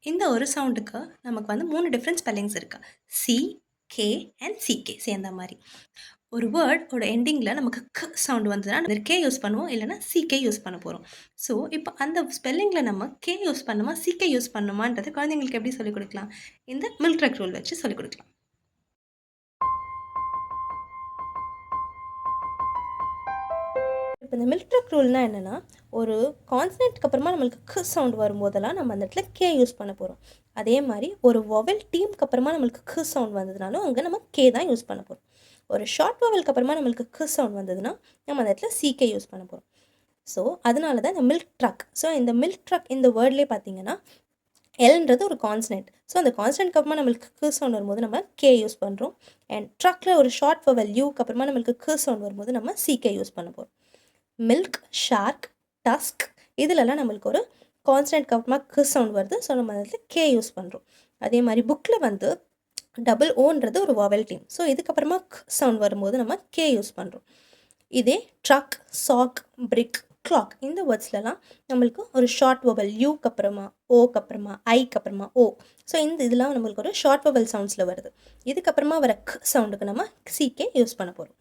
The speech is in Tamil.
இந்த ஒரு சவுண்டுக்கு நமக்கு வந்து 3 டிஃப்ரெண்ட் ஸ்பெல்லிங்ஸ் இருக்கு. சி, கே அண்ட் சிகே சேர்ந்த மாரி. ஒரு வேர்டோட எண்டிங்கில நமக்கு சவுண்ட் வந்ததுன்னா, அந்த கே யூஸ் பண்ணுவோம். இல்லன்னா சிகே யூஸ் பண்ண போறோம். ஸோ, இப்ப அந்த ஸ்பெல்லிங்கில நம்ம கே யூஸ் பண்ணணுமா? சிகே யூஸ் பண்ணணுமான்றது குழந்தைங்களுக்கு எப்படி சொல்லிக் குடுக்கலாம்? இந்த மில்க் ட்ரக் ரூல் வச்சு சொல்லிக் குடுக்கலாம். இப்ப இந்த மில்க் ட்ரக் ரூல்னா என்னன்னா, ஒரு கான்சனன்ட்க்கு அப்புறமா நம்மளுக்கு சவுண்ட் வரும்போதெல்லாம் நம்ம அந்த இடத்துல கே யூஸ் பண்ண போறோம். அதே மாரி ஒரு வொவல் டீம்க்கு அப்புறமா நம்மளுக்கு சவுண்ட் வந்ததுனாலும், அங்க நம்ம கே தான் யூஸ் பண்ண போறோம். ஒரு ஷார்ட் வொவலுக்கு அப்புறமா நம்மளுக்கு சவுண்ட் வந்ததுன்னா, நம்ம அந்த இடத்துல சிகே யூஸ் பண்ண போறோம். ஸோ, அதனால தான் இந்த மில்க் ட்ரக். ஸோ, இந்த மில்க் ட்ரக் இந்த வேர்ட்லயே பார்த்தீங்கன்னா, எல்ன்றது ஒரு கான்சனன்ட். ஸோ, அந்த கான்சனன்ட்க்கு அப்புறமா நம்மளுக்கு சவுண்ட் வரும்போது நம்ம கே யூஸ் பண்றோம். அண்ட் ட்ரக்ல ஒரு ஷார்ட் வொவல் யூக்கு அப்புறமா நம்மளுக்கு சவுண்ட் வரும்போது நம்ம சிகே யூஸ் பண்ண போறோம். மில்க், ஷார்க், டஸ்க் இதுலலாம் நம்மளுக்கு ஒரு கான்ஸ்டன்ட்க்கு அப்புறமா சவுண்ட் வருது. ஸோ, நம்ம அதில் கே யூஸ் பண்ணுறோம். அதே மாதிரி புக்கில் வந்து டபுள் ஓன்றது ஒரு வவல் டீம். ஸோ, இதுக்கப்புறமா சவுண்ட் வரும்போது நம்ம கே யூஸ் பண்ணுறோம். இதே ட்ரக், சாக், பிரிக், கிளாக் இந்த வேர்ட்ஸ்லலாம் நம்மளுக்கு ஒரு ஷார்ட் வவல் யூக்கு அப்புறமா ஓக்கு அப்புறமா ஐக்கு அப்புறமா ஓ. ஸோ, இந்த இதெல்லாம் நம்மளுக்கு ஒரு ஷார்ட் வவல் சவுண்ட்ஸில் வருது. இதுக்கப்புறமா வர சவுண்டுக்கு நம்ம சிகே யூஸ் பண்ண போகிறோம்.